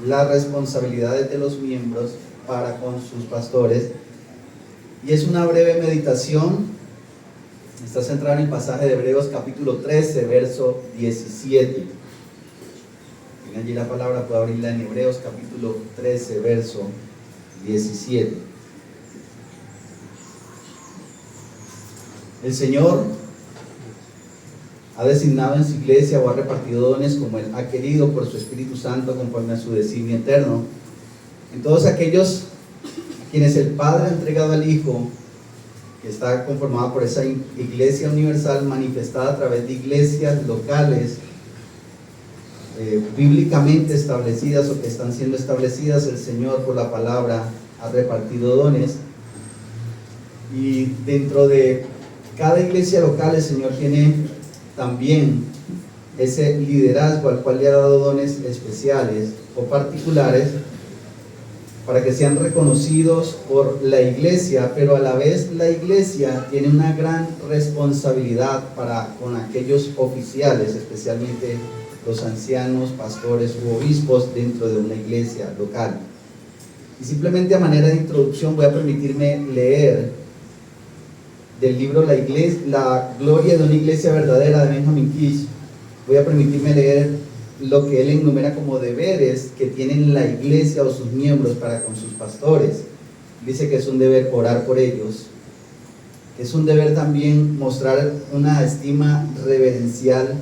las responsabilidades de los miembros para con sus pastores. Y es una breve meditación, está centrada en el pasaje de Hebreos capítulo 13, verso 17. Tengan allí la palabra, puedo abrirla en Hebreos capítulo 13, verso 17. El Señor ha designado en su iglesia o ha repartido dones como Él ha querido por su Espíritu Santo conforme a su designio eterno. En todos aquellos a quienes el Padre ha entregado al Hijo, que está conformada por esa iglesia universal manifestada a través de iglesias locales bíblicamente establecidas o que están siendo establecidas, el Señor por la palabra ha repartido dones. Y dentro de cada iglesia local el Señor tiene también ese liderazgo al cual le ha dado dones especiales o particulares para que sean reconocidos por la iglesia, pero a la vez la iglesia tiene una gran responsabilidad para con aquellos oficiales, especialmente los ancianos, pastores u obispos dentro de una iglesia local. Y simplemente a manera de introducción voy a permitirme leer del libro La Gloria de una Iglesia Verdadera de Benjamin Kish. Voy a permitirme leer lo que él enumera como deberes que tienen la iglesia o sus miembros para con sus pastores. Dice que es un deber orar por ellos, que es un deber también mostrar una estima reverencial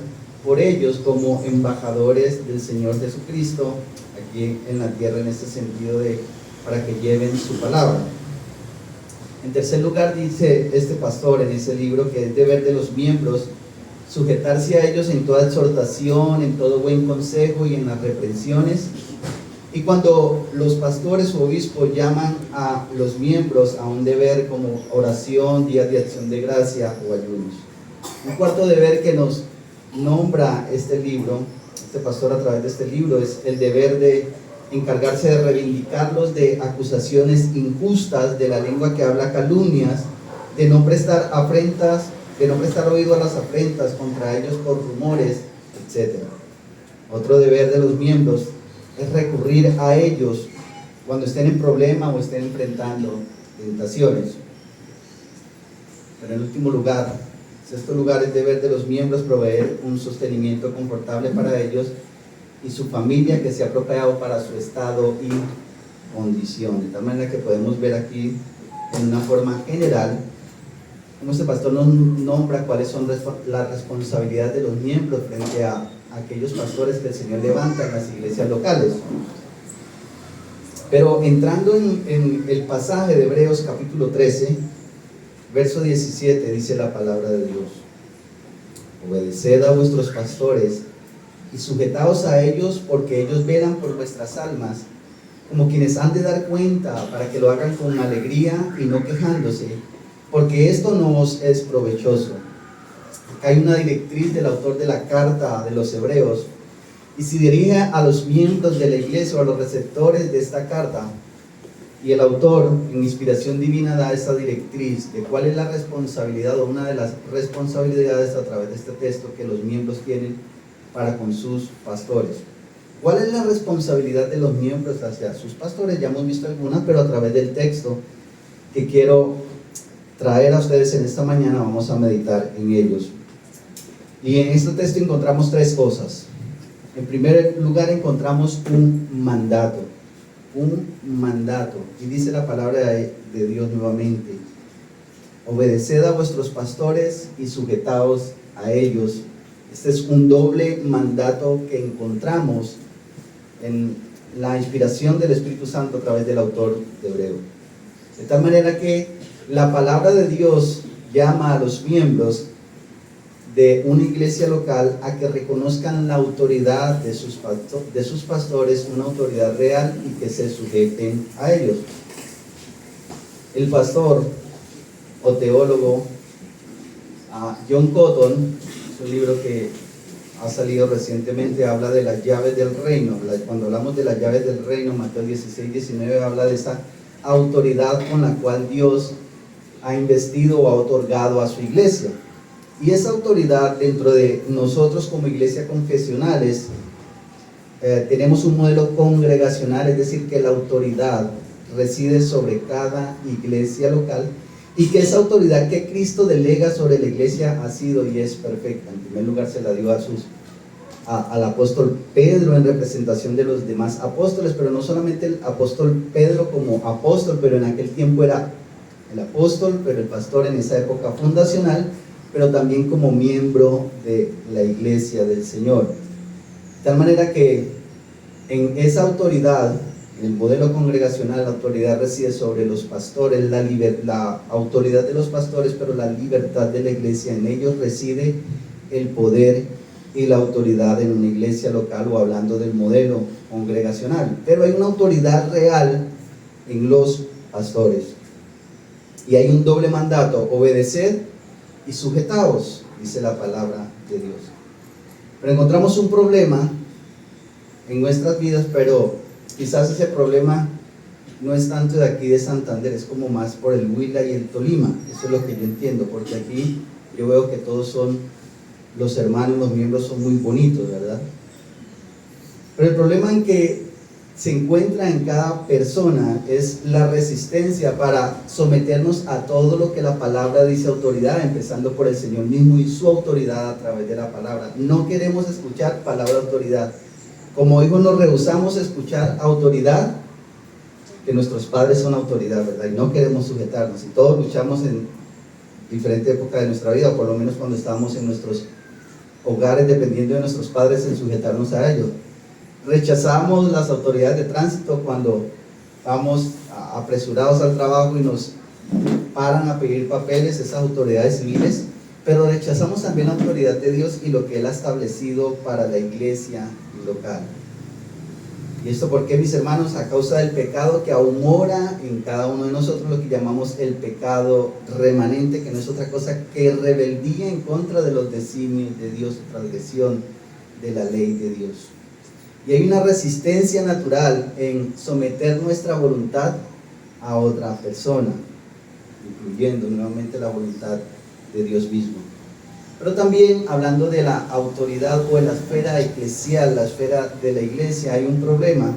por ellos como embajadores del Señor Jesucristo aquí en la tierra, en este sentido para que lleven su palabra. En tercer lugar, dice este pastor en ese libro que es deber de los miembros sujetarse a ellos en toda exhortación, en todo buen consejo y en las reprensiones. Y cuando los pastores o obispos llaman a los miembros a un deber como oración, días de acción de gracia o ayunos. Un cuarto deber que nos nombra este libro, este pastor a través de este libro, es el deber de encargarse de reivindicarlos de acusaciones injustas, de la lengua que habla calumnias, de no prestar afrentas, de no prestar oído a las afrentas contra ellos por rumores, etc. Otro deber de los miembros es recurrir a ellos cuando estén en problema o estén enfrentando tentaciones. Pero en último lugar, sexto lugar, es deber de los miembros proveer un sostenimiento confortable para ellos y su familia que sea apropiado para su estado y condición. De tal manera que podemos ver aquí en una forma general cómo este pastor nos nombra cuáles son las responsabilidades de los miembros frente a aquellos pastores que el Señor levanta en las iglesias locales. Pero entrando en el pasaje de Hebreos capítulo 13, verso 17, dice la palabra de Dios: obedeced a vuestros pastores y sujetaos a ellos, porque ellos velan por vuestras almas, como quienes han de dar cuenta, para que lo hagan con alegría y no quejándose, porque esto no os es provechoso. Acá hay una directriz del autor de la carta de los Hebreos, y se dirige a los miembros de la iglesia o a los receptores de esta carta, y el autor, en inspiración divina, da esta directriz de cuál es la responsabilidad o una de las responsabilidades a través de este texto que los miembros tienen para con sus pastores. ¿Cuál es la responsabilidad de los miembros hacia sus pastores? Ya hemos visto algunas, pero a través del texto que quiero traer a ustedes en esta mañana vamos a meditar en ellos. Y en este texto encontramos tres cosas. En primer lugar encontramos un mandato, y dice la palabra de Dios nuevamente: obedeced a vuestros pastores y sujetaos a ellos. Este es un doble mandato que encontramos en la inspiración del Espíritu Santo a través del autor de Hebreo. De tal manera que la palabra de Dios llama a los miembros de una iglesia local a que reconozcan la autoridad de sus pastores, una autoridad real, y que se sujeten a ellos. El pastor o teólogo John Cotton, es un libro que ha salido recientemente, habla de las llaves del reino. Cuando hablamos de las llaves del reino, Mateo 16-19 habla de esa autoridad con la cual Dios ha investido o ha otorgado a su iglesia. Y esa autoridad dentro de nosotros como iglesia confesionales tenemos un modelo congregacional, es decir, que la autoridad reside sobre cada iglesia local y que esa autoridad que Cristo delega sobre la iglesia ha sido y es perfecta. En primer lugar se la dio al apóstol Pedro en representación de los demás apóstoles, pero no solamente el apóstol Pedro como apóstol, pero en aquel tiempo era el apóstol, pero el pastor en esa época fundacional, pero también como miembro de la iglesia del Señor. De tal manera que en esa autoridad, en el modelo congregacional, la autoridad reside sobre los pastores, la autoridad de los pastores, pero la libertad de la iglesia, en ellos reside el poder y la autoridad en una iglesia local, o hablando del modelo congregacional. Pero hay una autoridad real en los pastores. Y hay un doble mandato: obedeced y sujetaos, dice la palabra de Dios. Pero encontramos un problema en nuestras vidas, pero quizás ese problema no es tanto de aquí de Santander, es como más por el Huila y el Tolima. Eso es lo que yo entiendo, porque aquí yo veo que todos son, los hermanos, los miembros son muy bonitos, ¿verdad? Pero el problema en que se encuentra en cada persona es la resistencia para someternos a todo lo que la palabra dice autoridad, empezando por el Señor mismo y su autoridad a través de la palabra. No queremos escuchar palabra de autoridad. Como hijos nos rehusamos a escuchar autoridad, que nuestros padres son autoridad, ¿verdad? Y no queremos sujetarnos. Y todos luchamos en diferentes épocas de nuestra vida, o por lo menos cuando estábamos en nuestros hogares, dependiendo de nuestros padres, en sujetarnos a ellos. Rechazamos las autoridades de tránsito cuando vamos apresurados al trabajo y nos paran a pedir papeles, esas autoridades civiles, pero rechazamos también la autoridad de Dios y lo que Él ha establecido para la iglesia local. ¿Y esto por qué, mis hermanos? A causa del pecado que aún mora en cada uno de nosotros, lo que llamamos el pecado remanente, que no es otra cosa que rebeldía en contra de los designios de Dios, transgresión de la ley de Dios. Y hay una resistencia natural en someter nuestra voluntad a otra persona, incluyendo nuevamente la voluntad de Dios mismo. Pero también, hablando de la autoridad o de la esfera eclesial, la esfera de la iglesia, hay un problema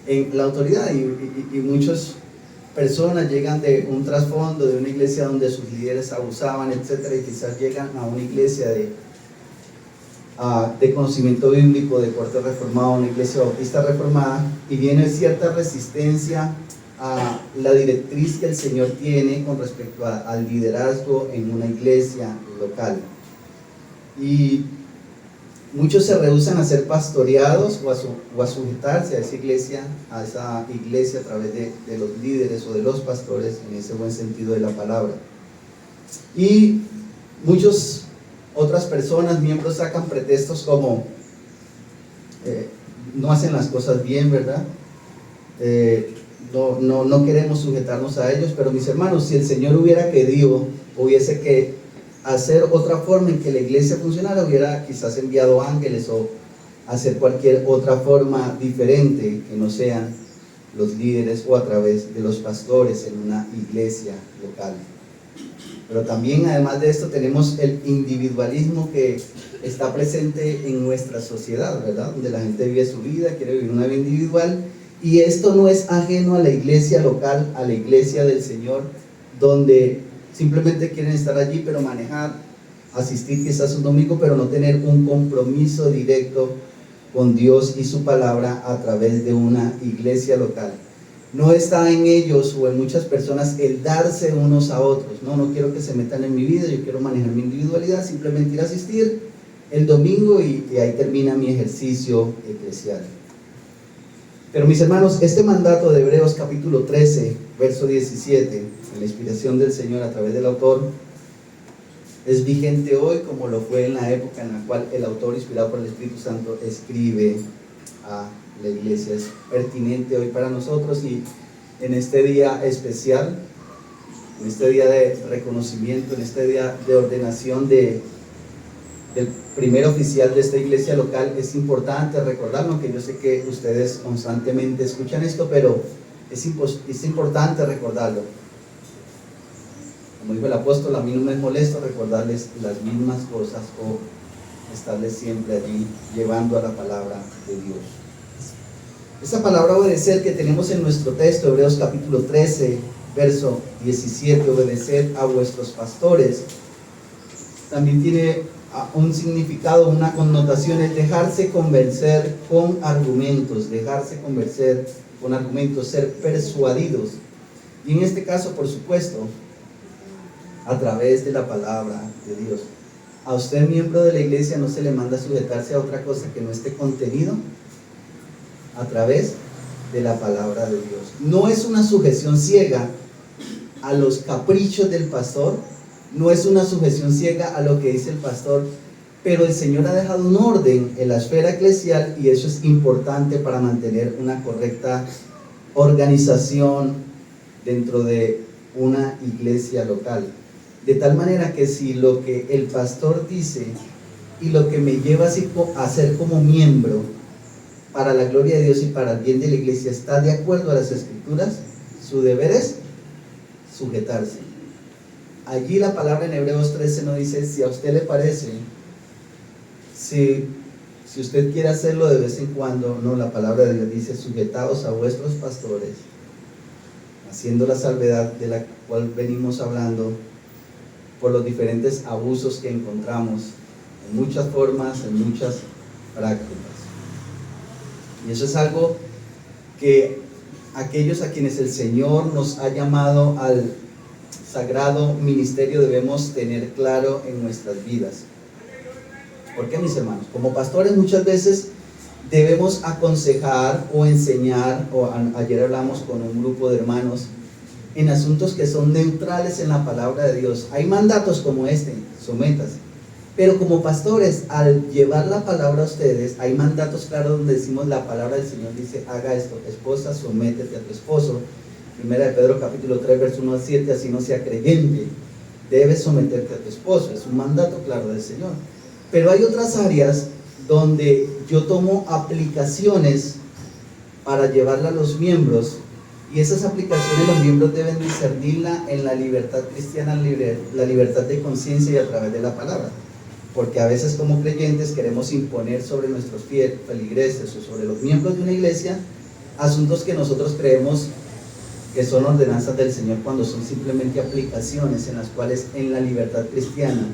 en la autoridad, y muchas personas llegan de un trasfondo de una iglesia donde sus líderes abusaban, etcétera, y quizás llegan a una iglesia de conocimiento bíblico, de corte reformado, una iglesia bautista reformada, y viene cierta resistencia a la directriz que el Señor tiene con respecto al liderazgo en una iglesia local. Y muchos se rehúsan a ser pastoreados o a sujetarse a esa iglesia a través de los líderes o de los pastores, en ese buen sentido de la palabra. Y muchos otras personas, miembros, sacan pretextos como no hacen las cosas bien, ¿verdad? No queremos sujetarnos a ellos. Pero, mis hermanos, si el Señor hubiera querido, hubiese que hacer otra forma en que la iglesia funcionara, hubiera quizás enviado ángeles o hacer cualquier otra forma diferente que no sean los líderes o a través de los pastores en una iglesia local. Pero también, además de esto, tenemos el individualismo que está presente en nuestra sociedad, ¿verdad? Donde la gente vive su vida, quiere vivir una vida individual, y esto no es ajeno a la iglesia local, a la iglesia del Señor, donde simplemente quieren estar allí, pero manejar, asistir quizás un domingo, pero no tener un compromiso directo con Dios y su palabra a través de una iglesia local. No está en ellos o en muchas personas el darse unos a otros. No quiero que se metan en mi vida, yo quiero manejar mi individualidad, simplemente ir a asistir el domingo y ahí termina mi ejercicio eclesial. Pero, mis hermanos, este mandato de Hebreos capítulo 13, verso 17, en la inspiración del Señor a través del autor, es vigente hoy como lo fue en la época en la cual el autor, inspirado por el Espíritu Santo, escribe a la iglesia. Es pertinente hoy para nosotros, y en este día especial, en este día de reconocimiento, en este día de ordenación del primer oficial de esta iglesia local, es importante recordarlo, que yo sé que ustedes constantemente escuchan esto, pero es importante recordarlo. Como dijo el apóstol, a mí no me es molesto recordarles las mismas cosas o estarles siempre allí, llevando a la palabra de Dios. Esa palabra obedecer que tenemos en nuestro texto, Hebreos capítulo 13, verso 17, obedecer a vuestros pastores, también tiene un significado, una connotación, es dejarse convencer con argumentos, ser persuadidos. Y en este caso, por supuesto, a través de la palabra de Dios. A usted, miembro de la iglesia, no se le manda sujetarse a otra cosa que no esté contenido a través de la palabra de Dios. No es una sujeción ciega a los caprichos del pastor, no es una sujeción ciega a lo que dice el pastor, pero el Señor ha dejado un orden en la esfera eclesial y eso es importante para mantener una correcta organización dentro de una iglesia local. De tal manera que si lo que el pastor dice y lo que me lleva a ser como miembro para la gloria de Dios y para el bien de la iglesia está de acuerdo a las Escrituras, su deber es sujetarse. Allí la palabra en Hebreos 13 no dice si a usted le parece, si usted quiere hacerlo de vez en cuando. No, la palabra de Dios dice sujetaos a vuestros pastores, haciendo la salvedad de la cual venimos hablando por los diferentes abusos que encontramos en muchas formas, en muchas prácticas. Y eso es algo que aquellos a quienes el Señor nos ha llamado al sagrado ministerio debemos tener claro en nuestras vidas. ¿Por qué, mis hermanos? Como pastores muchas veces debemos aconsejar o enseñar, ayer hablamos con un grupo de hermanos, en asuntos que son neutrales en la palabra de Dios. Hay mandatos como este, sométase. Pero como pastores, al llevar la palabra a ustedes, hay mandatos claros donde decimos la palabra del Señor dice, haga esto, esposa, sométete a tu esposo. Primera de Pedro capítulo 3, verso 1 al 7, así no sea creyente, debes someterte a tu esposo. Es un mandato claro del Señor. Pero hay otras áreas donde yo tomo aplicaciones para llevarla a los miembros, y esas aplicaciones los miembros deben discernirla en la libertad cristiana, la libertad de conciencia y a través de la palabra. Porque a veces como creyentes queremos imponer sobre nuestros feligreses o sobre los miembros de una iglesia asuntos que nosotros creemos que son ordenanzas del Señor, cuando son simplemente aplicaciones en las cuales en la libertad cristiana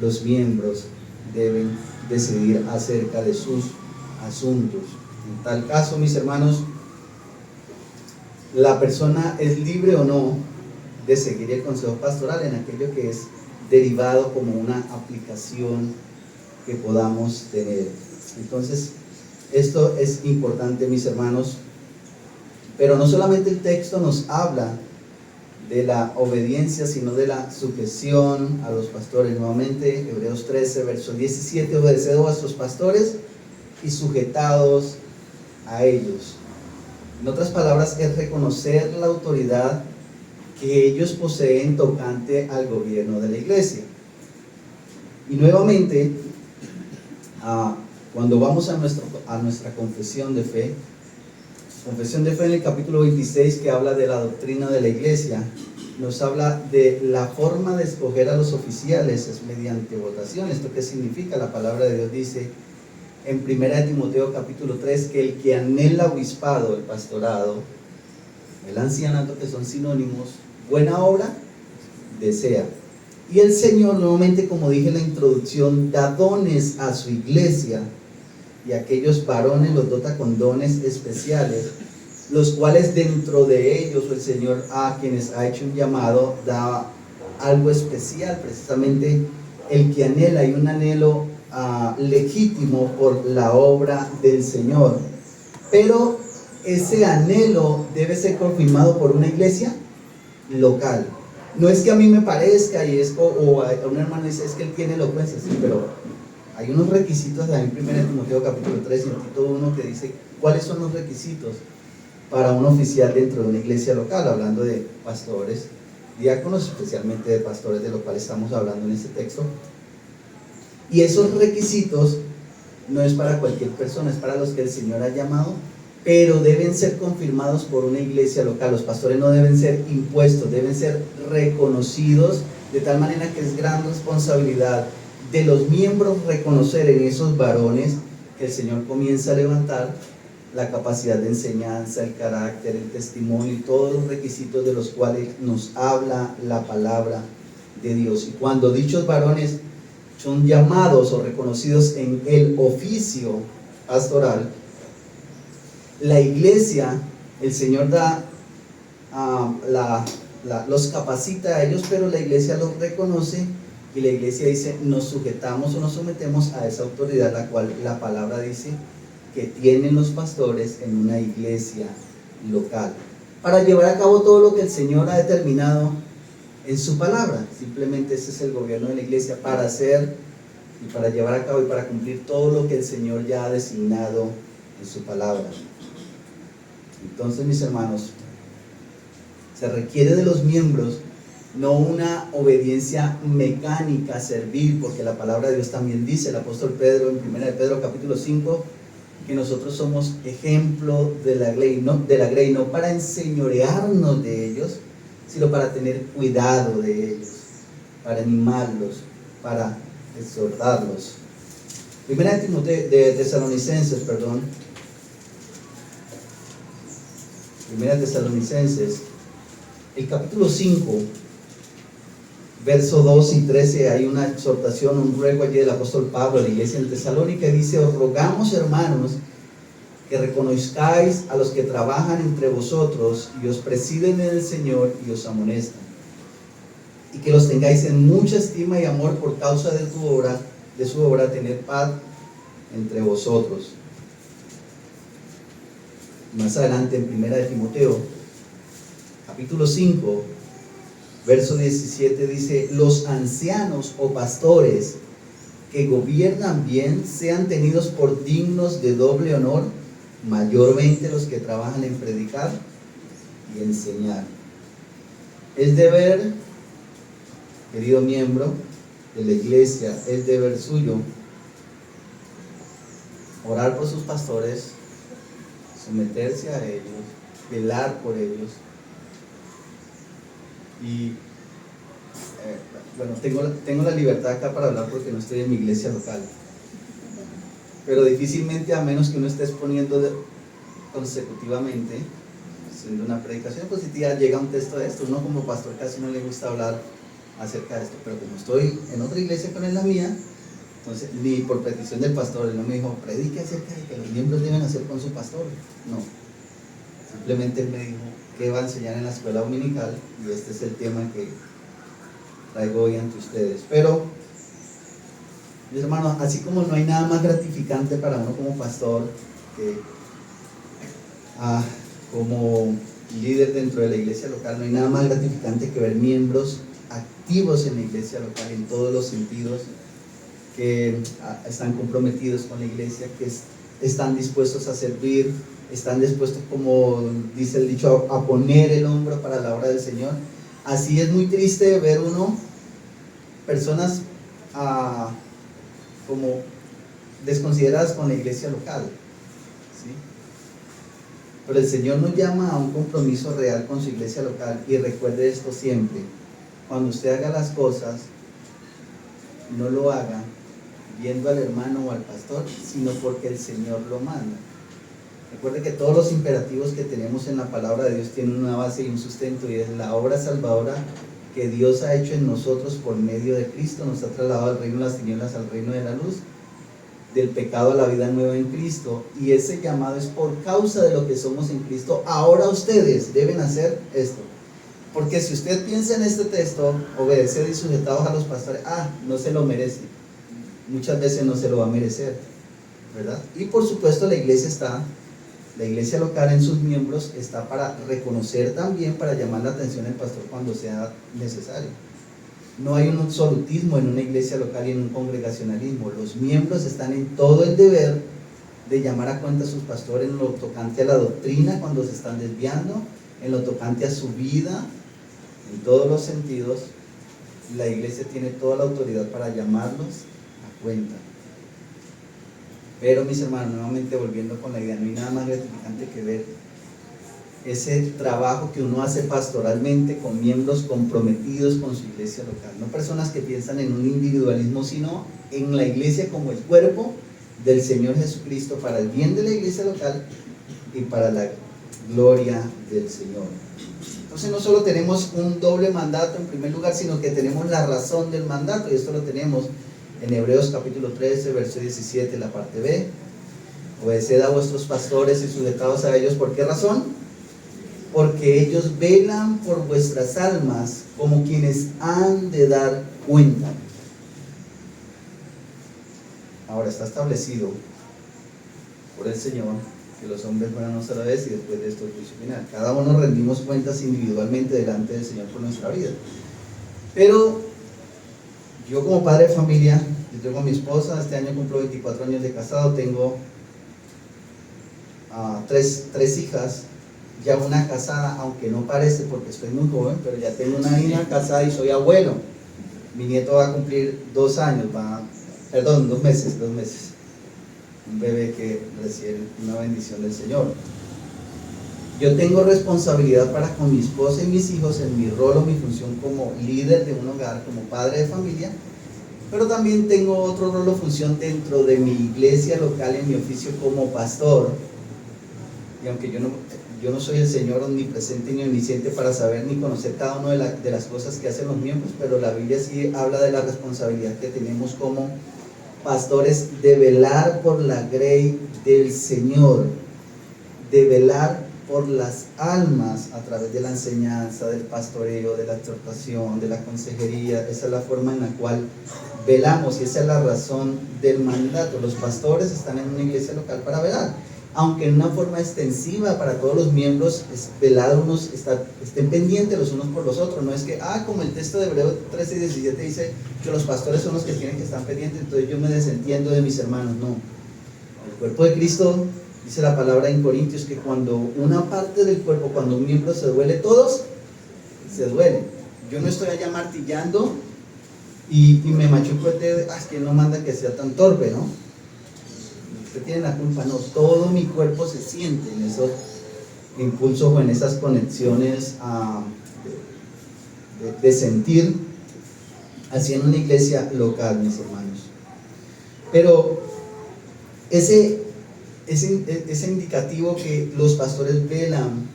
los miembros deben decidir acerca de sus asuntos. En tal caso, mis hermanos, la persona es libre o no de seguir el consejo pastoral en aquello que es derivado como una aplicación que podamos tener. Entonces, esto es importante, mis hermanos, pero no solamente el texto nos habla de la obediencia, sino de la sujeción a los pastores. Nuevamente, Hebreos 13, verso 17, obedeced a vuestros pastores y sujetados a ellos. En otras palabras, es reconocer la autoridad que ellos poseen tocante al gobierno de la iglesia. Y nuevamente, cuando vamos a nuestra confesión de fe en el capítulo 26, que habla de la doctrina de la iglesia, nos habla de la forma de escoger a los oficiales, es mediante votación. ¿Esto qué significa? La palabra de Dios dice en 1 Timoteo capítulo 3 que el que anhela obispado, el pastorado, el ancianato, que son sinónimos, buena obra desea. Y el Señor, nuevamente, como dije en la introducción, da dones a su iglesia, y aquellos varones los dota con dones especiales, los cuales dentro de ellos el Señor a quienes ha hecho un llamado da algo especial, precisamente el que anhela, y un anhelo legítimo por la obra del Señor. Pero ese anhelo debe ser confirmado por una iglesia local. No es que a mí me parezca o a un hermano dice es que él tiene elocuencia, sí, pero hay unos requisitos en 1 Timoteo capítulo 3 y en Tito 1 que dice cuáles son los requisitos para un oficial dentro de una iglesia local, hablando de pastores, diáconos, especialmente de pastores, de lo cual estamos hablando en este texto. Y esos requisitos no es para cualquier persona, es para los que el Señor ha llamado, pero deben ser confirmados por una iglesia local. Los pastores no deben ser impuestos, deben ser reconocidos, de tal manera que es gran responsabilidad de los miembros reconocer en esos varones que el Señor comienza a levantar la capacidad de enseñanza, el carácter, el testimonio y todos los requisitos de los cuales nos habla la palabra de Dios. Y cuando dichos varones son llamados o reconocidos en el oficio pastoral, la iglesia, el Señor los capacita a ellos, pero la iglesia los reconoce y la iglesia dice, nos sujetamos o nos sometemos a esa autoridad, la cual la palabra dice que tienen los pastores en una iglesia local, para llevar a cabo todo lo que el Señor ha determinado en su palabra. Simplemente ese es el gobierno de la iglesia, para hacer y para llevar a cabo y para cumplir todo lo que el Señor ya ha designado en su palabra. Entonces, mis hermanos, se requiere de los miembros no una obediencia mecánica a servir, porque la palabra de Dios también dice, el apóstol Pedro en 1 de Pedro capítulo 5, que nosotros somos ejemplo de la grey, no para enseñorearnos de ellos, sino para tener cuidado de ellos, para animarlos, para exhortarlos. Primera de Tesalonicenses, el capítulo 5, verso 2 y 13, hay una exhortación, un ruego allí del apóstol Pablo a la iglesia en Tesalónica, y dice: os rogamos, hermanos, que reconozcáis a los que trabajan entre vosotros y os presiden en el Señor y os amonestan, y que los tengáis en mucha estima y amor por causa de su obra, tener paz entre vosotros. Más adelante en 1 de Timoteo capítulo 5, verso 17 dice: los ancianos o pastores que gobiernan bien sean tenidos por dignos de doble honor, mayormente los que trabajan en predicar y enseñar. Es deber, querido miembro de la iglesia, es deber suyo orar por sus pastores, someterse a ellos, velar por ellos. Y bueno, tengo la libertad acá para hablar porque no estoy en mi iglesia local, pero difícilmente, a menos que uno esté exponiendo consecutivamente, haciendo una predicación positiva, llega un texto de esto. Uno como pastor casi no le gusta hablar acerca de esto, pero como estoy en otra iglesia con la mía, entonces, ni por petición del pastor, él no me dijo, predique acerca de que los miembros deben hacer con su pastor. No, simplemente él me dijo que va a enseñar en la escuela dominical, y este es el tema que traigo hoy ante ustedes. Pero, mis hermanos, así como no hay nada más gratificante para uno como pastor, como líder dentro de la iglesia local, no hay nada más gratificante que ver miembros activos en la iglesia local en todos los sentidos, que están comprometidos con la iglesia, que están dispuestos a servir, están dispuestos, como dice el dicho, a poner el hombro para la obra del Señor. Así es muy triste ver uno personas como desconsideradas con la iglesia local, ¿sí? Pero el Señor nos llama a un compromiso real con su iglesia local, y recuerde esto siempre: cuando usted haga las cosas, no lo haga viendo al hermano o al pastor, sino porque el Señor lo manda. Recuerde que todos los imperativos que tenemos en la palabra de Dios tienen una base y un sustento, y es la obra salvadora que Dios ha hecho en nosotros por medio de Cristo. Nos ha trasladado del reino de las tinieblas al reino de la luz, del pecado a la vida nueva en Cristo, y ese llamado es por causa de lo que somos en Cristo. Ahora ustedes deben hacer esto, porque si usted piensa en este texto, obedecer y sujetados a los pastores, no se lo merece. Muchas veces no se lo va a merecer, ¿verdad? Y por supuesto la iglesia local en sus miembros está para reconocer también, para llamar la atención del pastor cuando sea necesario. No hay un absolutismo en una iglesia local y en un congregacionalismo. Los miembros están en todo el deber de llamar a cuenta a sus pastores en lo tocante a la doctrina cuando se están desviando, en lo tocante a su vida, en todos los sentidos. La iglesia tiene toda la autoridad para llamarlos a cuenta. Pero, mis hermanos, nuevamente volviendo con la idea, no hay nada más gratificante que ver ese trabajo que uno hace pastoralmente con miembros comprometidos con su iglesia local. No personas que piensan en un individualismo, sino en la iglesia como el cuerpo del Señor Jesucristo para el bien de la iglesia local y para la gloria del Señor. Entonces no solo tenemos un doble mandato en primer lugar, sino que tenemos la razón del mandato, y esto lo tenemos en Hebreos capítulo 13, verso 17, la parte B. Obedeced a vuestros pastores y sujetaos a ellos. ¿Por qué razón? Porque ellos velan por vuestras almas como quienes han de dar cuenta. Ahora está establecido por el Señor que los hombres van a no ser vez y después de esto el juicio final. Cada uno rendimos cuentas individualmente delante del Señor por nuestra vida. Pero yo como padre de familia, yo tengo a mi esposa, este año cumplo 24 años de casado, tengo tres hijas, ya una casada, aunque no parece porque estoy muy joven, pero ya tengo una hija casada y soy abuelo. Mi nieto va a cumplir 2 años, 2 meses. Un bebé que recibe una bendición del Señor. Yo tengo responsabilidad para con mi esposa y mis hijos en mi rol o mi función como líder de un hogar, como padre de familia, pero también tengo otro rol o función dentro de mi iglesia local en mi oficio como pastor. Y aunque yo no soy el Señor omnipresente ni omnisciente para saber ni conocer cada una de las cosas que hacen los miembros, pero la Biblia sí habla de la responsabilidad que tenemos como pastores de velar por la grey del Señor, de velar por las almas a través de la enseñanza, del pastoreo, de la exhortación, de la consejería. Esa es la forma en la cual velamos y esa es la razón del mandato. Los pastores están en una iglesia local para velar, aunque en una forma extensiva para todos los miembros, es velar, unos estén pendientes los unos por los otros. No es que, como el texto de Hebreos 13 y 17 dice que los pastores son los que tienen que estar pendientes, entonces yo me desentiendo de mis hermanos. No, el cuerpo de Cristo, dice la palabra en Corintios, que cuando una parte del cuerpo, cuando un miembro se duele, todos se duelen. Yo no estoy allá martillando y me machuco el dedo, es que no manda que sea tan torpe, ¿no? Usted tiene la culpa. No, todo mi cuerpo se siente en esos impulsos o en esas conexiones de sentir, así en una iglesia local, mis hermanos. Pero ese indicativo que los pastores velan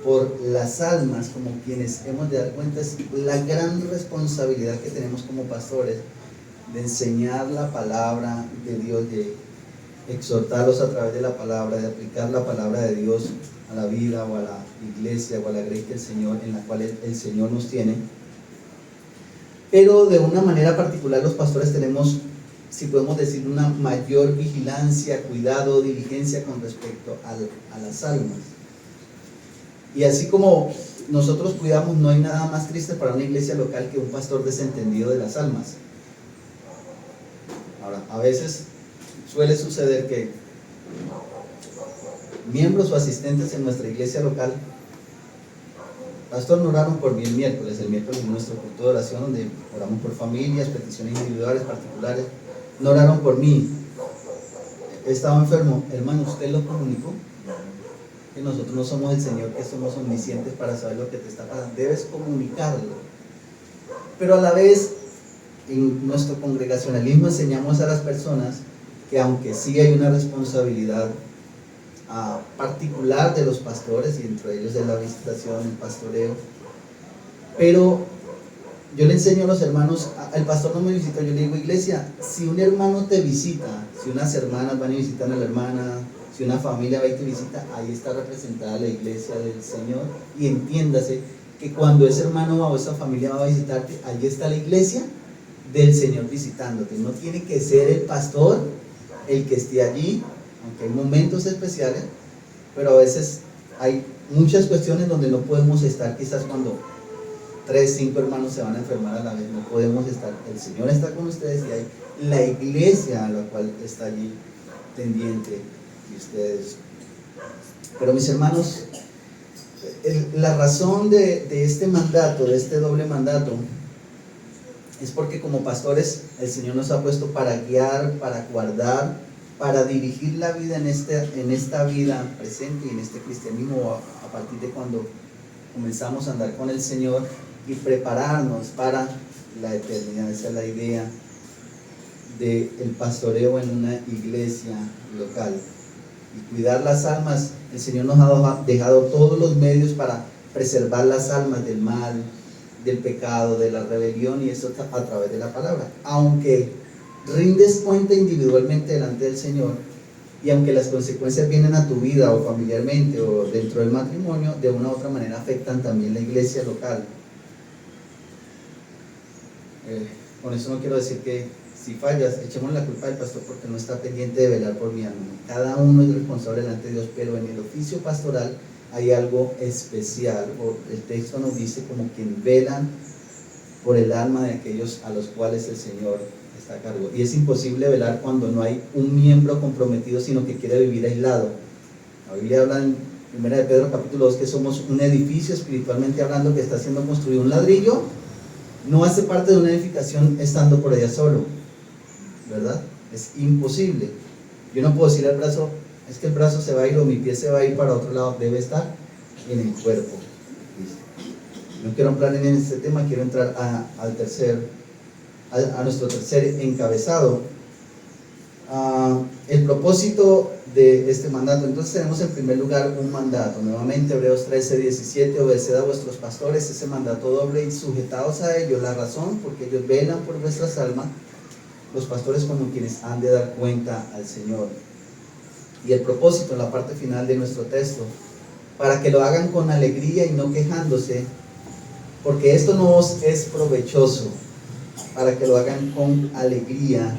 por las almas como quienes hemos de dar cuenta, es la gran responsabilidad que tenemos como pastores de enseñar la palabra de Dios, de exhortarlos a través de la palabra, de aplicar la palabra de Dios a la vida o a la iglesia o a la grey del Señor en la cual el Señor nos tiene. Pero de una manera particular los pastores tenemos, si podemos decir, una mayor vigilancia, cuidado, diligencia con respecto a las almas. Y así como nosotros cuidamos, no hay nada más triste para una iglesia local que un pastor desentendido de las almas. Ahora, a veces suele suceder que miembros o asistentes en nuestra iglesia local, pastor, no oraron por mí el miércoles es nuestro culto de oración donde oramos por familias, peticiones individuales, particulares. No oraron por mí, he estado enfermo. Hermano, ¿usted lo comunicó? Que nosotros no somos el Señor, que somos omniscientes para saber lo que te está pasando. Debes comunicarlo. Pero a la vez, en nuestro congregacionalismo enseñamos a las personas que aunque sí hay una responsabilidad particular de los pastores, y entre ellos de la visitación, el pastoreo, pero yo le enseño a los hermanos, el pastor no me visita, yo le digo, iglesia, si un hermano te visita, si unas hermanas van y visitan a la hermana, si una familia va y te visita, ahí está representada la iglesia del Señor, y entiéndase que cuando ese hermano o esa familia va a visitarte, ahí está la iglesia del Señor visitándote. No tiene que ser el pastor el que esté allí, aunque hay momentos especiales, pero a veces hay muchas cuestiones donde no podemos estar. Quizás cuando 3, 5 hermanos se van a enfermar a la vez, no podemos estar. El Señor está con ustedes y hay la iglesia a la cual está allí pendiente de ustedes. Pero mis hermanos, la razón de este mandato, de este doble mandato, es porque como pastores el Señor nos ha puesto para guiar, para guardar para dirigir la vida en esta vida presente y en este cristianismo a partir de cuando comenzamos a andar con el Señor y prepararnos para la eternidad. Esa es la idea del pastoreo en una iglesia local. Y cuidar las almas, el Señor nos ha dejado todos los medios para preservar las almas del mal, del pecado, de la rebelión, y eso a través de la palabra. Aunque rindes cuenta individualmente delante del Señor, y aunque las consecuencias vienen a tu vida o familiarmente o dentro del matrimonio, de una u otra manera afectan también la iglesia local. Con eso no quiero decir que si fallas, echemos la culpa al pastor porque no está pendiente de velar por mi alma. Cada uno es responsable delante de Dios, pero en el oficio pastoral hay algo especial. El texto nos dice como quien velan por el alma de aquellos a los cuales el Señor está a cargo. Y es imposible velar cuando no hay un miembro comprometido, sino que quiere vivir aislado. La Biblia habla en 1 de Pedro capítulo 2 que somos un edificio espiritualmente hablando que está siendo construido. Un ladrillo no hace parte de una edificación estando por allá solo, ¿verdad? Es imposible. Yo no puedo decir al brazo, es que el brazo se va a ir o mi pie se va a ir para otro lado. Debe estar en el cuerpo. No quiero entrar en este tema, quiero entrar a nuestro tercer encabezado. El propósito de este mandato. Entonces tenemos en primer lugar un mandato. Nuevamente Hebreos 13:17, obedeced a vuestros pastores, ese mandato doble, y sujetaos a ellos. La razón, porque ellos velan por vuestras almas, los pastores como quienes han de dar cuenta al Señor. Y el propósito en la parte final de nuestro texto, para que lo hagan con alegría y no quejándose, porque esto no os es provechoso, para que lo hagan con alegría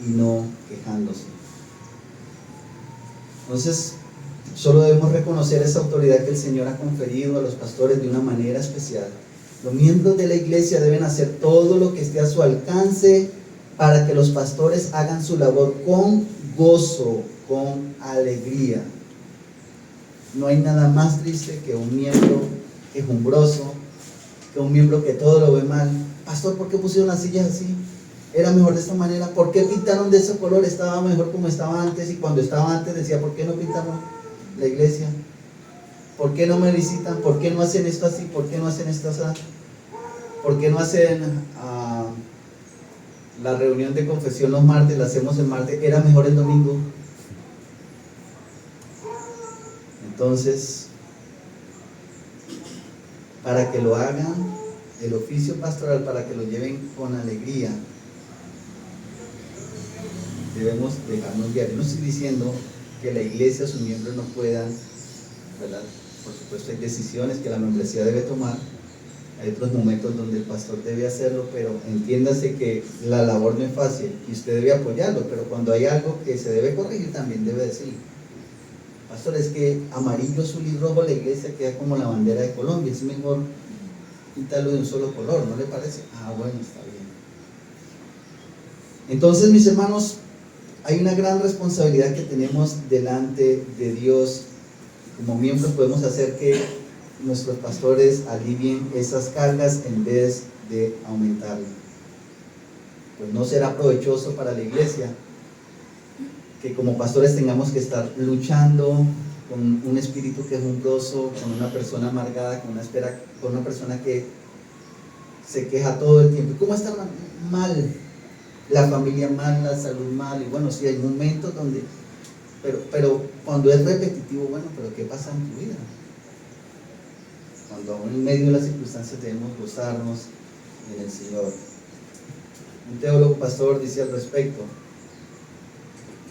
y no quejándose. Entonces, solo debemos reconocer esa autoridad que el Señor ha conferido a los pastores de una manera especial. Los miembros de la iglesia deben hacer todo lo que esté a su alcance para que los pastores hagan su labor con gozo, con alegría. No hay nada más triste que un miembro quejumbroso, que un miembro que todo lo ve mal. Pastor, ¿por qué pusieron las sillas así? Era mejor de esta manera. ¿Por qué pintaron de ese color? Estaba mejor como estaba antes. Y cuando estaba antes decía, ¿por qué no pintamos la iglesia? ¿Por qué no me visitan? ¿Por qué no hacen esto así? ¿Por qué no hacen esto así? ¿Por qué no hacen la reunión de confesión los martes? La hacemos el martes. Era mejor el domingo. Entonces, para que lo hagan, el oficio pastoral, para que lo lleven con alegría, debemos dejarnos guiar. No estoy diciendo que la iglesia, sus miembros no puedan, ¿verdad? Por supuesto hay decisiones que la membresía debe tomar, hay otros momentos donde el pastor debe hacerlo, pero entiéndase que la labor no es fácil y usted debe apoyarlo, pero cuando hay algo que se debe corregir también debe decirlo. Pastor, es que amarillo, azul y rojo la iglesia queda como la bandera de Colombia, es mejor pintarlo de un solo color, ¿no le parece? Bueno, está bien. Entonces, mis hermanos, hay una gran responsabilidad que tenemos delante de Dios. Como miembros podemos hacer que nuestros pastores alivien esas cargas en vez de aumentarlas. Pues no será provechoso para la iglesia que como pastores tengamos que estar luchando con un espíritu quejumbroso, con una persona amargada, con una persona que se queja todo el tiempo. ¿Cómo está mal? La familia mal, la salud mal, y bueno, sí hay momentos donde, pero cuando es repetitivo, bueno, pero ¿qué pasa en tu vida? Cuando aún en medio de las circunstancias debemos gozarnos en el Señor. Un teólogo pastor dice al respecto: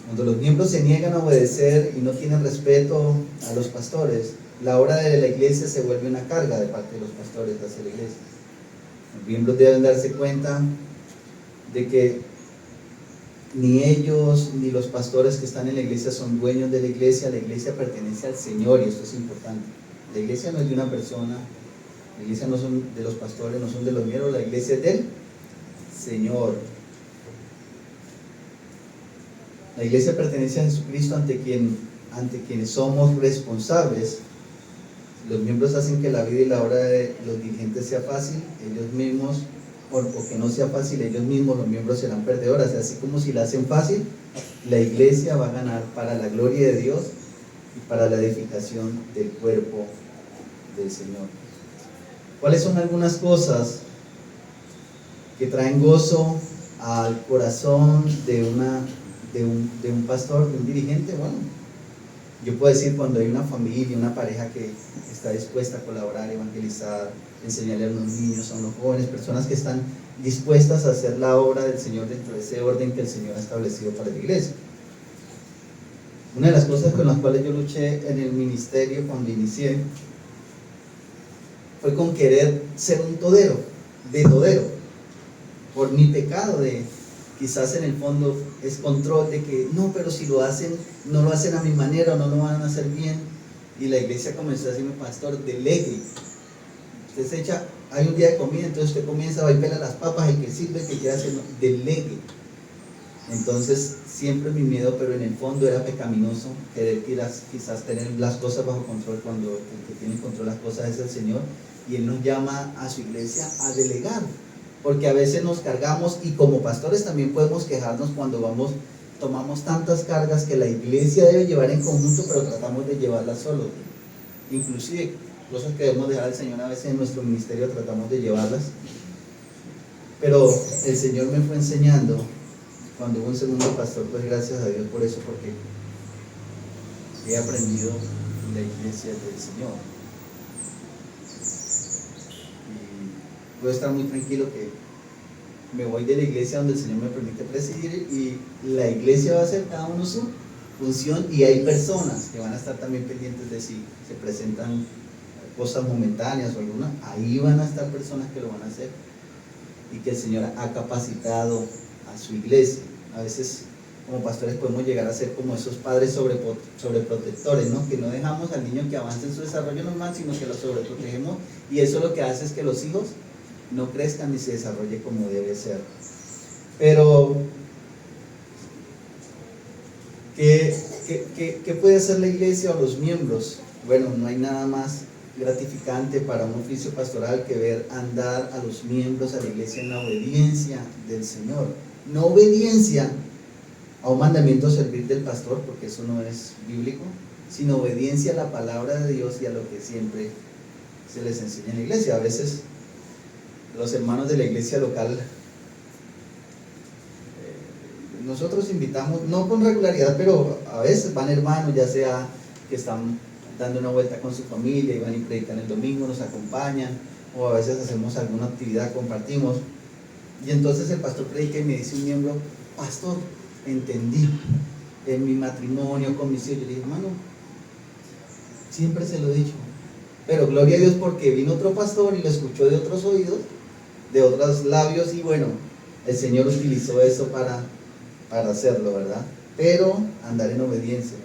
cuando los miembros se niegan a obedecer y no tienen respeto a los pastores, la obra de la iglesia se vuelve una carga de parte de los pastores hacia la iglesia. Los miembros deben darse cuenta de que ni ellos ni los pastores que están en la iglesia son dueños de la iglesia pertenece al Señor, y esto es importante. La iglesia no es de una persona, la iglesia no son de los pastores, no son de los miembros, la iglesia es del Señor. La iglesia pertenece a Jesucristo, ante quienes somos responsables. Los miembros hacen que la vida y la obra de los dirigentes sea fácil, ellos mismos, o que no sea fácil, ellos mismos, los miembros, serán perdedores. Así como si la hacen fácil, la iglesia va a ganar para la gloria de Dios y para la edificación del cuerpo del Señor. ¿Cuáles son algunas cosas que traen gozo al corazón de un pastor, de un dirigente? Bueno, yo puedo decir cuando hay una familia, una pareja que está dispuesta a colaborar, evangelizar, enseñarle a los niños, a los jóvenes, personas que están dispuestas a hacer la obra del Señor dentro de ese orden que el Señor ha establecido para la iglesia. Una de las cosas con las cuales yo luché en el ministerio cuando inicié fue con querer ser un todero, por mi pecado de quizás en el fondo es control de que no, pero si lo hacen, no lo hacen a mi manera, no lo van a hacer bien. Y la iglesia comenzó a decirme, pastor, delegue. Usted se echa, hay un día de comida, entonces usted comienza a bailar las papas, el que sirve, el que quiere hacerlo, delegue. Entonces siempre mi miedo, pero en el fondo era pecaminoso, querer quizás tener las cosas bajo control cuando el que tiene control las cosas es el Señor, y Él nos llama a su iglesia a delegar, porque a veces nos cargamos, y como pastores también podemos quejarnos cuando tomamos tantas cargas que la iglesia debe llevar en conjunto, pero tratamos de llevarlas solos. Inclusive cosas que debemos dejar al Señor, a veces en nuestro ministerio tratamos de llevarlas, pero el Señor me fue enseñando cuando hubo un segundo pastor, pues gracias a Dios por eso, porque he aprendido en la iglesia del Señor y puedo estar muy tranquilo que me voy de la iglesia donde el Señor me permite presidir, y la iglesia va a hacer cada uno su función, y hay personas que van a estar también pendientes de si se presentan cosas momentáneas o alguna, ahí van a estar personas que lo van a hacer, y que el Señor ha capacitado a su iglesia. A veces como pastores podemos llegar a ser como esos padres sobreprotectores, ¿no? Que no dejamos al niño que avance en su desarrollo normal, sino que lo sobreprotegemos, y eso lo que hace es que los hijos no crezcan ni se desarrolle como debe ser. Pero ¿qué puede hacer la iglesia o los miembros? Bueno, no hay nada más gratificante para un oficio pastoral que ver andar a los miembros a la iglesia en la obediencia del Señor. No obediencia a un mandamiento servir del pastor, porque eso no es bíblico, sino obediencia a la palabra de Dios y a lo que siempre se les enseña en la iglesia. A veces los hermanos de la iglesia local, nosotros invitamos, no con regularidad, pero a veces van hermanos, ya sea que están dando una vuelta con su familia y van y predican el domingo, nos acompañan, o a veces hacemos alguna actividad, compartimos, y entonces el pastor predica y me dice un miembro, pastor, entendí, en mi matrimonio, con mis hijos. Yo le dije, hermano, siempre se lo he dicho, pero gloria a Dios porque vino otro pastor y lo escuchó de otros oídos, de otros labios, y bueno, el Señor utilizó eso para hacerlo, ¿verdad? Pero andar en obediencia.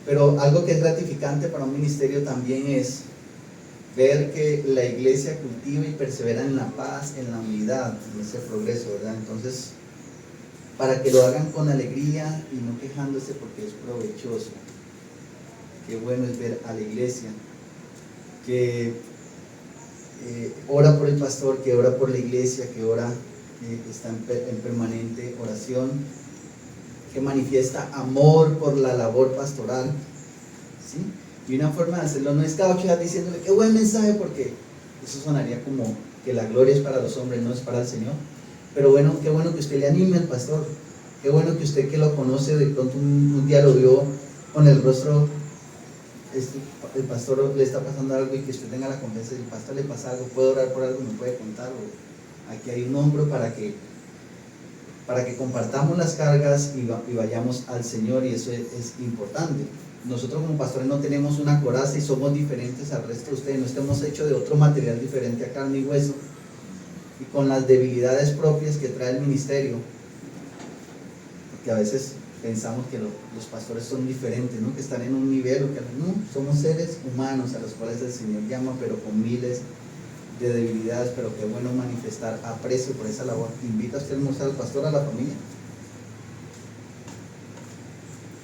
Pero algo que es gratificante para un ministerio también es ver que la iglesia cultiva y persevera en la paz, en la unidad, en ese progreso, ¿verdad? Entonces, para que lo hagan con alegría y no quejándose, porque es provechoso. Qué bueno es ver a la iglesia que ora por el pastor, que ora por la iglesia, que ora, está en permanente oración, que manifiesta amor por la labor pastoral, ¿sí? Y una forma de hacerlo no es cada 8 días diciéndole qué buen mensaje, porque eso sonaría como que la gloria es para los hombres, no es para el Señor. Pero bueno, qué bueno que usted le anime al pastor, qué bueno que usted, que lo conoce, de pronto un día lo vio con el rostro, el pastor le está pasando algo, y que usted tenga la confianza de que el pastor le pasa algo, puede orar por algo, me puede contar, o aquí hay un hombro para que compartamos las cargas y vayamos al Señor, y eso es importante. Nosotros como pastores no tenemos una coraza y somos diferentes al resto de ustedes, no estamos hechos de otro material diferente a carne y hueso, y con las debilidades propias que trae el ministerio, porque a veces pensamos que los pastores son diferentes, ¿no? Que están en un nivel, no, somos seres humanos a los cuales el Señor llama, pero con miles de debilidades, pero qué bueno manifestar aprecio por esa labor. ¿Invita usted a almorzar al pastor, a la familia?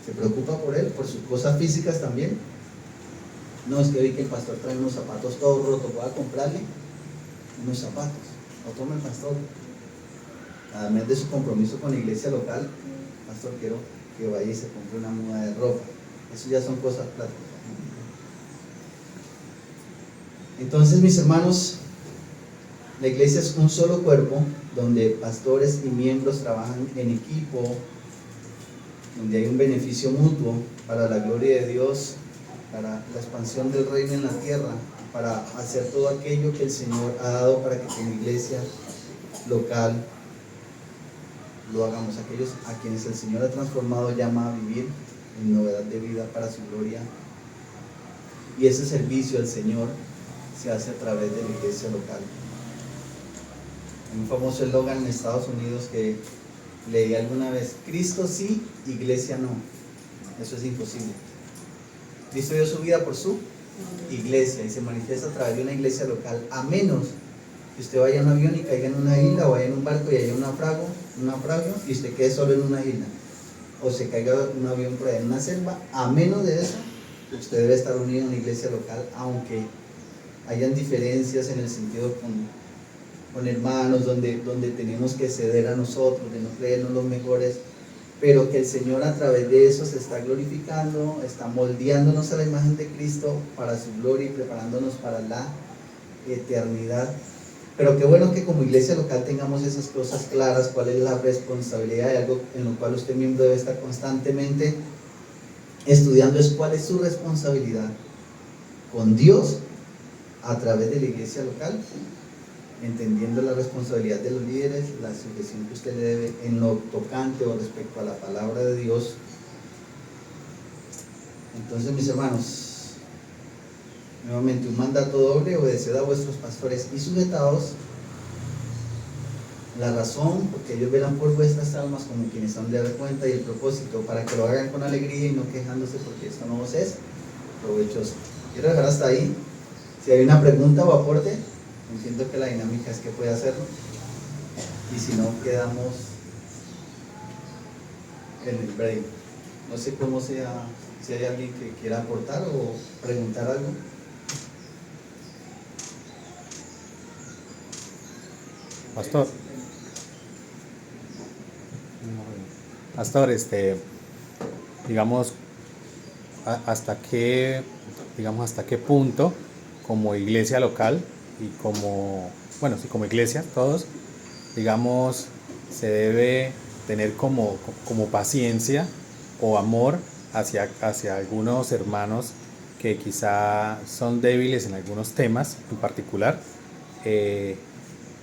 ¿Se preocupa por él, por sus cosas físicas también? No, es que vi que el pastor trae unos zapatos todos rotos, voy a comprarle unos zapatos, o toma el pastor. además de su compromiso con la iglesia local, pastor, quiero que vaya y se compre una muda de ropa. Eso ya son cosas prácticas. Entonces, mis hermanos, la iglesia es un solo cuerpo donde pastores y miembros trabajan en equipo, donde hay un beneficio mutuo para la gloria de Dios, para la expansión del reino en la tierra, para hacer todo aquello que el Señor ha dado para que como iglesia local lo hagamos. Aquellos a quienes el Señor ha transformado llama a vivir en novedad de vida para su gloria, y ese servicio al Señor se hace a través de la iglesia local. Hay un famoso eslogan en Estados Unidos que leí alguna vez: Cristo sí, iglesia no. Eso es imposible. Cristo dio su vida por su iglesia y se manifiesta a través de una iglesia local, a menos que usted vaya en un avión y caiga en una isla, o vaya en un barco y haya un naufragio y usted quede solo en una isla, o se caiga un avión por ahí en una selva. A menos de eso, usted debe estar unido en una iglesia local, aunque hayan diferencias en el sentido con hermanos, donde tenemos que ceder a nosotros, de no creernos los mejores, pero que el Señor a través de eso se está glorificando, está moldeándonos a la imagen de Cristo para su gloria y preparándonos para la eternidad. Pero qué bueno que como iglesia local tengamos esas cosas claras, cuál es la responsabilidad, y algo en lo cual usted miembro debe estar constantemente estudiando, es cuál es su responsabilidad con Dios a través de la iglesia local, entendiendo la responsabilidad de los líderes, la sujeción que usted le debe en lo tocante o respecto a la palabra de Dios. Entonces, mis hermanos, nuevamente, un mandato doble: obedeced a vuestros pastores y sujetaos. La razón, porque ellos velan por vuestras almas como quienes han de dar cuenta, y el propósito, para que lo hagan con alegría y no quejándose, porque esto no os es provechoso. Quiero dejar hasta ahí. Si hay una pregunta o aporte, entiendo que la dinámica es que puede hacerlo, y si no, quedamos en el break. No sé cómo sea, si hay alguien que quiera aportar o preguntar algo. Pastor, digamos, hasta qué punto como iglesia local y como iglesia, todos, digamos, se debe tener como paciencia o amor hacia algunos hermanos que quizá son débiles en algunos temas en particular,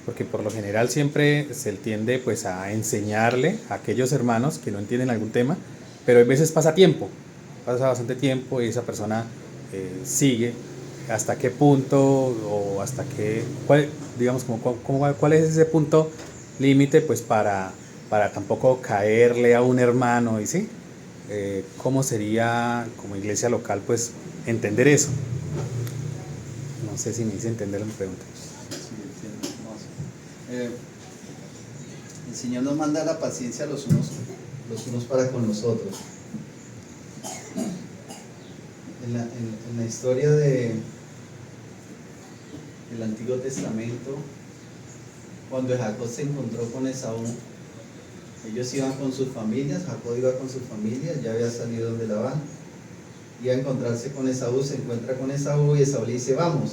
porque por lo general siempre se tiende pues a enseñarle a aquellos hermanos que no entienden algún tema, pero a veces pasa bastante tiempo, y esa persona sigue. ¿Hasta qué punto o cuál es ese punto límite pues para tampoco caerle a un hermano? Y sí, ¿cómo sería como iglesia local pues entender eso? No sé si me hice entender la pregunta. El Señor nos manda la paciencia los unos para con nosotros. En la historia del Antiguo Testamento, cuando Jacob se encontró con Esaú, ellos iban con sus familias, Jacob iba con sus familias, ya había salido de Labán, iba a encontrarse con Esaú, se encuentra con Esaú y Esaú le dice: vamos.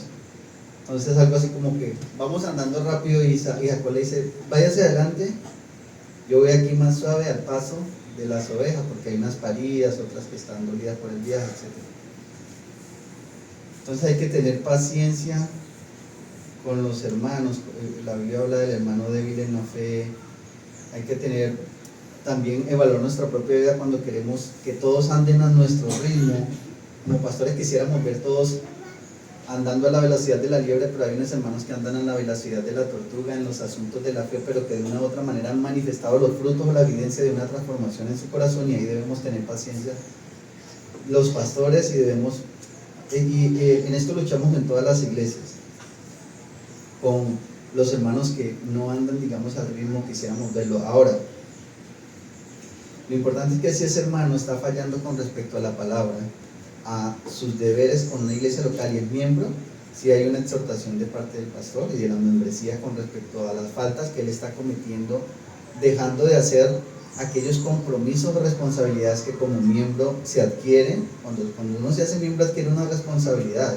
Entonces algo así como que vamos andando rápido, y Jacob le dice: váyase adelante, yo voy aquí más suave al paso de las ovejas, porque hay unas paridas, otras que están dolidas por el viaje, etc. Entonces hay que tener paciencia con los hermanos. La Biblia habla del hermano débil en la fe. Hay que también evaluar nuestra propia vida cuando queremos que todos anden a nuestro ritmo. Como pastores quisiéramos ver todos andando a la velocidad de la liebre, pero hay unos hermanos que andan a la velocidad de la tortuga en los asuntos de la fe, pero que de una u otra manera han manifestado los frutos o la evidencia de una transformación en su corazón, y ahí debemos tener paciencia los pastores, y en esto luchamos en todas las iglesias, con los hermanos que no andan, digamos, al ritmo que quisiéramos verlo. Ahora, lo importante es que si ese hermano está fallando con respecto a la palabra, a sus deberes con una iglesia local y el miembro, si hay una exhortación de parte del pastor y de la membresía con respecto a las faltas que él está cometiendo dejando de hacer aquellos compromisos o responsabilidades que como miembro se adquieren. Cuando uno se hace miembro adquiere una responsabilidad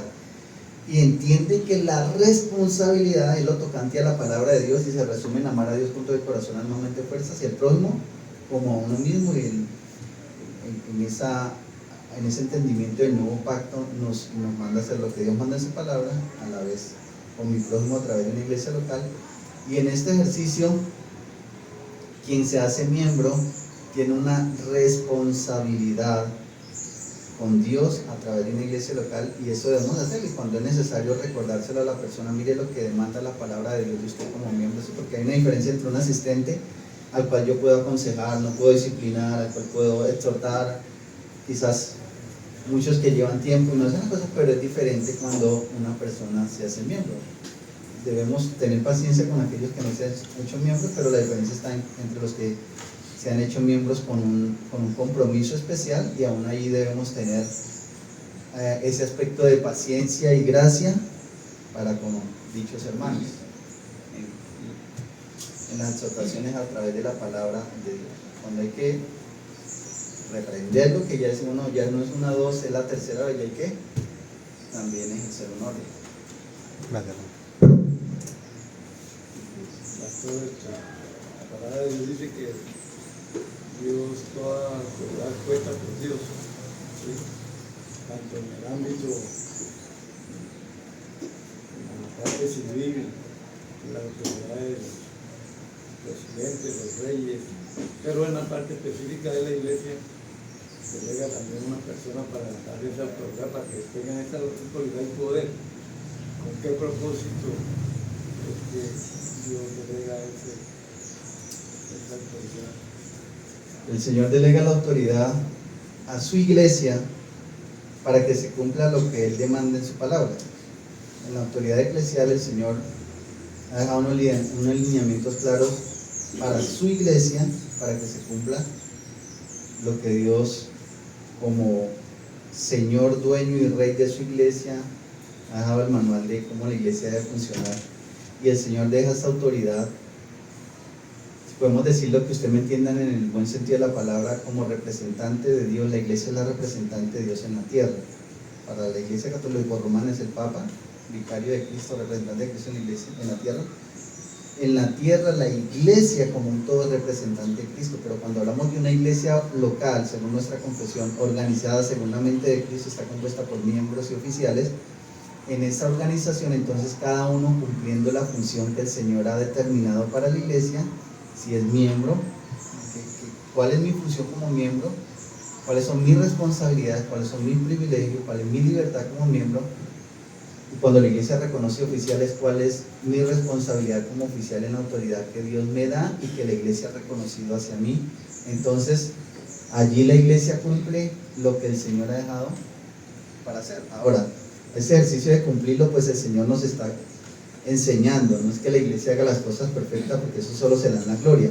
y entiende que la responsabilidad es lo tocante a la palabra de Dios y se resume en amar a Dios con todo el corazón, alma, mente, fuerzas y al prójimo como a uno mismo. Y en ese entendimiento del nuevo pacto nos manda a hacer lo que Dios manda en su palabra, a la vez con mi prójimo a través de una iglesia local. Y en este ejercicio, quien se hace miembro tiene una responsabilidad con Dios a través de una iglesia local, y eso debemos hacerlo. Y cuando es necesario recordárselo a la persona, mire lo que demanda la palabra de Dios de usted como miembro, porque hay una diferencia entre un asistente al cual yo puedo aconsejar, no puedo disciplinar, al cual puedo exhortar, quizás muchos que llevan tiempo y no hacen las cosas, pero es diferente cuando una persona se hace miembro. Debemos tener paciencia con aquellos que no se han hecho miembros, pero la diferencia está entre los que se han hecho miembros con un compromiso especial, y aún ahí debemos tener ese aspecto de paciencia y gracia para con dichos hermanos en las exhortaciones a través de la palabra de Dios. Cuando hay que reprenderlo, que ya decimos, no, ya no es una, dos, es la tercera vez, y hay que también ejercer un orden. Gracias. La palabra de Dios dice que Dios toda autoridad cuenta por Dios, ¿sí? Tanto en el ámbito en la parte civil, la autoridad de los presidentes, los reyes, pero en la parte específica de la iglesia se delega también una persona para darle esa autoridad, para que tengan esa autoridad y poder. ¿Con qué propósito es que Dios delega esa autoridad? El Señor delega la autoridad a su iglesia para que se cumpla lo que Él demanda en su palabra. En la autoridad eclesial el Señor ha dejado unos lineamientos claros para su iglesia, para que se cumpla lo que Dios, como Señor, dueño y Rey de su iglesia, ha dejado el manual de cómo la iglesia debe funcionar. Y el Señor deja esta autoridad, podemos decir lo que usted me entiendan en el buen sentido de la palabra, como representante de Dios. La iglesia es la representante de Dios en la tierra. Para la iglesia católica romana es el Papa, vicario de Cristo, representante de Cristo en la iglesia, en la tierra. En la tierra la iglesia como un todo es representante de Cristo, pero cuando hablamos de una iglesia local, según nuestra confesión, organizada según la mente de Cristo, está compuesta por miembros y oficiales. En esta organización, entonces, cada uno cumpliendo la función que el Señor ha determinado para la iglesia. Si es miembro, ¿cuál es mi función como miembro? ¿Cuáles son mis responsabilidades? ¿Cuáles son mis privilegios? ¿Cuál es mi libertad como miembro? Y cuando la iglesia reconoce oficiales, ¿cuál es mi responsabilidad como oficial en la autoridad que Dios me da y que la iglesia ha reconocido hacia mí? Entonces, allí la iglesia cumple lo que el Señor ha dejado para hacer. Ahora, ese ejercicio de cumplirlo, pues el Señor nos está enseñando. No es que la iglesia haga las cosas perfectas, porque eso solo será en la gloria.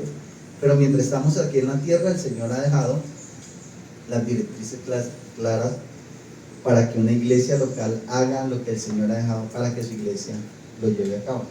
Pero mientras estamos aquí en la tierra, el Señor ha dejado las directrices claras para que una iglesia local haga lo que el Señor ha dejado para que su iglesia lo lleve a cabo.